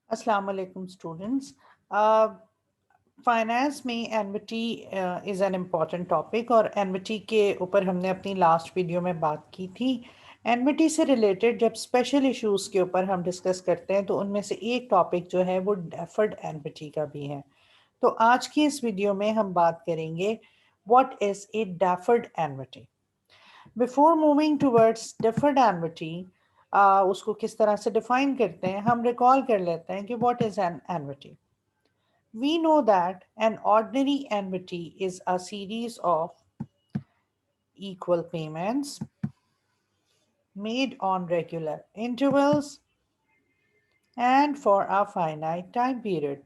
अस्सलाम वालेकुम students. Finance में एनविटी इज़ एन इम्पॉर्टेंट टॉपिक और एनविटी के ऊपर हमने अपनी लास्ट वीडियो में बात की थी। एनविटी से रिलेटेड जब स्पेशल इश्यूज़ के ऊपर हम डिस्कस करते हैं तो उनमें से एक टॉपिक जो है वो डेफर्ड एनविटी का भी है। तो आज की इस वीडियो में हम बात करेंगे what is a deferred एनविटी। Before moving towards deferred एनविटी, उसको किस तरह से डिफाइन करते हैं हम रिकॉल कर लेते हैं कि what is an एनविटी। We know that an ordinary annuity is a series of equal payments made on regular intervals and for a finite time period.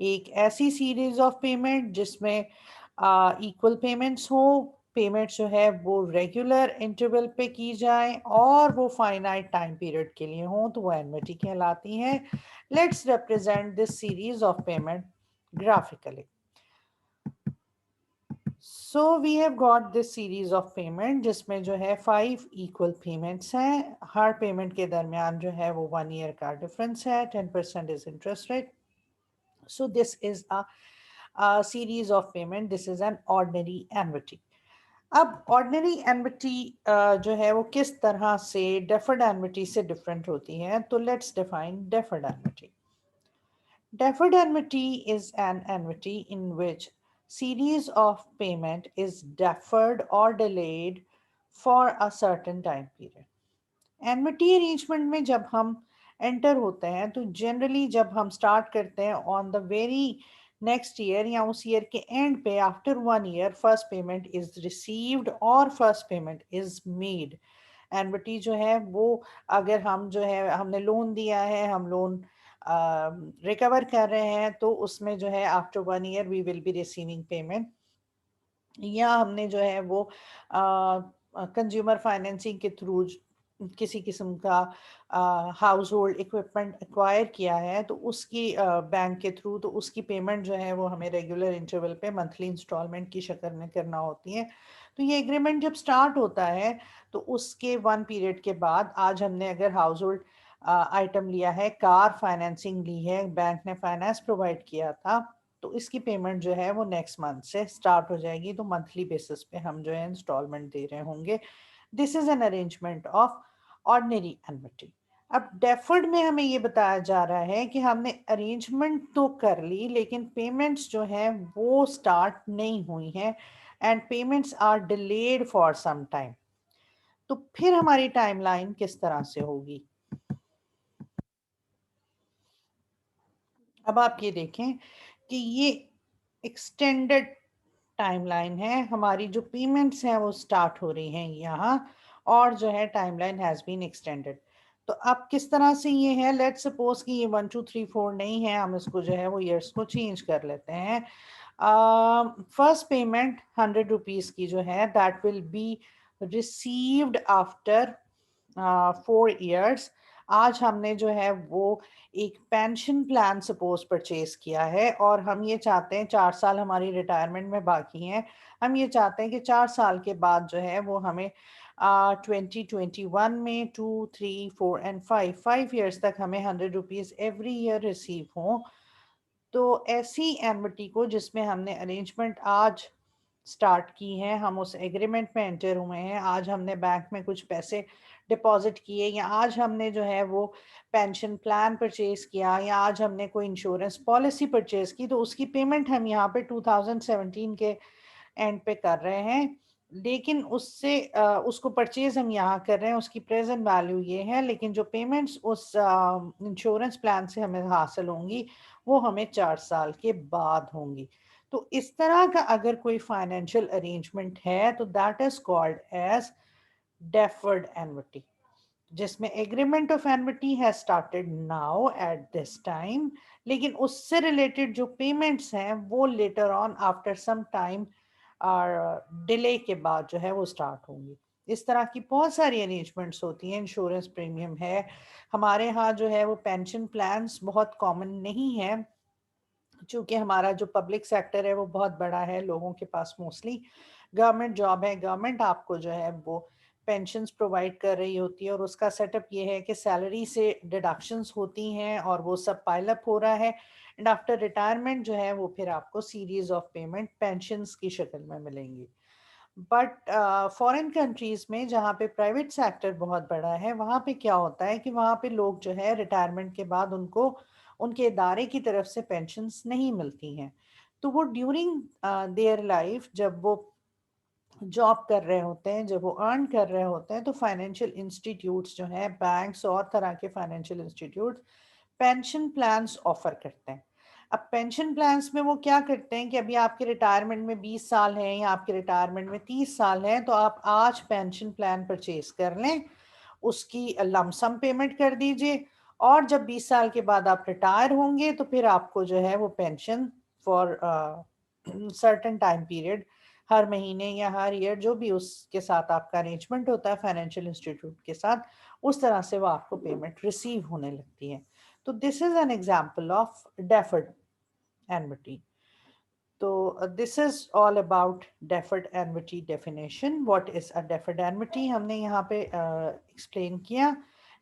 एक ऐसी सीरीज ऑफ पेमेंट जिसमें इक्वल पेमेंट्स हो, payments जो है वो regular interval पे की जाए और वो फाइनाइट टाइम पीरियड के लिए हो, तो वो एनविटी कहलाती हैं। Let's represent this series of payment graphically. So we have got this series of payment जिसमें जो है 5 इक्वल पेमेंट्स हैं। हर पेमेंट के दरमियान जो है वो 1 ईयर का डिफरेंस है, 10% is interest rate. So this is a series of payment, this is an ordinary एनविटी। अब ऑर्डिनरी एनविटी जो है वो किस तरह से डेफर्ड एनविटी से डिफरेंट होती है, तो let's define deferred एनविटी। Deferred annuity is an annuity in which series of payment is deferred or delayed for a certain time period. Annuity arrangement में जब हम enter होते हैं तो generally जब हम start करते हैं on the very next year या उस year के end पे after 1 year first payment is received or first payment is made. एनविटी जो है वो अगर हम जो है हमने लोन दिया है, हम लोन रिकवर कर रहे हैं, तो उसमें जो है after 1 year we will be receiving payment. या हमने जो है वो कंज्यूमर फाइनेंसिंग के थ्रू किसी किस्म का हाउस होल्ड इक्विपमेंट एक्वायर किया है, तो उसकी बैंक के थ्रू, तो उसकी पेमेंट जो है वो हमें रेगुलर इंटरवल पे मंथली इंस्टॉलमेंट की शक्ल में करना होती है। तो ये एग्रीमेंट जब स्टार्ट होता है तो उसके 1 पीरियड के बाद, आज हमने अगर हाउस होल्ड आइटम लिया है, कार फाइनेंसिंग ली है, बैंक ने फाइनेंस प्रोवाइड किया था, तो इसकी पेमेंट जो है वो नेक्स्ट मंथ से स्टार्ट हो जाएगी। तो मंथली बेसिस पे हम जो है इंस्टॉलमेंट दे रहे होंगे। This is an arrangement of ordinary एनविटी। अब डेफर्ड में हमें ये बताया जा रहा है कि हमने अरेंजमेंट तो कर ली लेकिन पेमेंट्स जो हैं वो स्टार्ट नहीं हुई हैं and payments are delayed for some time. तो फिर हमारी टाइमलाइन किस तरह से होगी। अब आप ये देखें कि ये एक्सटेंडेड टाइमलाइन है, हमारी जो पेमेंट्स हैं वो स्टार्ट हो रही हैं यहाँ, और जो है टाइमलाइन हैज़ बीन एक्सटेंडेड। तो अब किस तरह से ये है, लेट्स सपोज कि ये 1 2 3 4 नहीं है, हम इसको जो है वो ईयर्स को चेंज कर लेते हैं। फर्स्ट पेमेंट 100 रुपीज़ की जो है that will be received after 4 years. आज हमने जो है वो एक पेंशन प्लान सपोज परचेज किया है और हम ये चाहते हैं, 4 साल हमारी रिटायरमेंट में बाकी हैं, हम ये चाहते हैं कि 4 साल के बाद जो है वो हमें 2021 में 2 3 4 एंड 5 ईयर्स तक हमें 100 रुपीज़ एवरी ईयर रिसीव हों। तो ऐसी एनविटी को जिसमें हमने अरेंजमेंट आज स्टार्ट की है, हम उस एग्रीमेंट में एंटर हुए हैं, आज हमने बैंक में कुछ पैसे डिपॉजिट किए, या आज हमने जो है वो पेंशन प्लान परचेज किया, या आज हमने कोई इंश्योरेंस पॉलिसी परचेज की, तो उसकी पेमेंट हम यहाँ पे 2017 के एंड पे कर रहे हैं। लेकिन उससे उसको परचेज हम यहाँ कर रहे हैं, उसकी प्रेजेंट वैल्यू ये है, लेकिन जो पेमेंट्स उस इंश्योरेंस प्लान से हमें हासिल होंगी वो हमें 4 साल के बाद होंगी। तो इस तरह का अगर कोई फाइनेंशियल अरेंजमेंट है तो that is called as deferred annuity, जिसमें agreement of annuity has started now at this time, लेकिन उससे रिलेटेड जो पेमेंट्स हैं वो later on after some time और डिले के बाद जो है वो स्टार्ट होंगी। इस तरह की बहुत सारी अरेंजमेंट्स होती हैं। इंश्योरेंस प्रीमियम है, हमारे यहाँ जो है वो पेंशन प्लान्स बहुत कॉमन नहीं है, चूंकि हमारा जो पब्लिक सेक्टर है वो बहुत बड़ा है, लोगों के पास मोस्टली गवर्नमेंट जॉब है, गवर्नमेंट आपको जो है वो پینشنز پرووائڈ کر رہی ہوتی ہے، اور اس کا سیٹ اپ یہ ہے کہ سیلری سے ڈیڈکشنز ہوتی ہیں اور وہ سب پائل اپ ہو رہا ہے، اینڈ آفٹر ریٹائرمنٹ جو ہے وہ پھر آپ کو سیریز آف پیمنٹ پینشنز کی شکل میں ملیں گی. بٹ فورن کنٹریز میں جہاں پہ پرائیویٹ سیکٹر بہت بڑا ہے، وہاں پہ کیا ہوتا ہے کہ وہاں پہ لوگ جو ہے ریٹائرمنٹ کے بعد ان کو ان کے ادارے کی طرف سے پینشنز نہیں ملتی ہیں، تو وہ ڈیورنگ دیئر لائف جب وہ جاب کر رہے ہوتے ہیں، جب وہ ارن کر رہے ہوتے ہیں، تو فائنینشیل انسٹیٹیوٹس جو ہیں، بینکس اور طرح کے financial institutes pension plans offer کرتے ہیں. اب پینشن پلانس میں وہ کیا کرتے ہیں کہ ابھی آپ کے ریٹائرمنٹ میں 20 سال ہیں یا آپ کے ریٹائرمنٹ میں 30 سال ہیں، تو آپ آج پینشن پلان پرچیز کر لیں، اس کی لم سم پیمنٹ کر دیجئے، اور جب 20 سال کے بعد آپ ریٹائر ہوں گے تو پھر آپ کو جو ہے وہ pension for certain time period, ہر مہینے یا ہر ایئر، جو بھی اس کے ساتھ آپ کا ارینجمنٹ ہوتا ہے فائنینشیل انسٹیٹیوٹ کے ساتھ، اس طرح سے وہ آپ کو پیمنٹ ریسیو ہونے لگتی ہے. تو this is an example of deferred annuity. تو this is all about deferred annuity definition. What is a deferred annuity ہم نے یہاں پہ ایکسپلین کیا.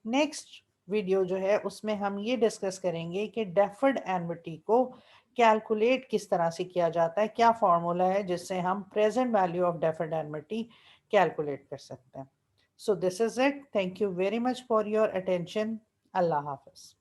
نیکسٹ ویڈیو جو ہے اس میں ہم یہ ڈسکس کریں گے کہ ڈیفرڈ اینوٹی کو کیلکولیٹ کس طرح سے کیا جاتا ہے، کیا فارمولا ہے جس سے ہم present value of deferred annuity calculate کر سکتے ہیں. So this is it. Thank you very much for your attention. Allah حافظ.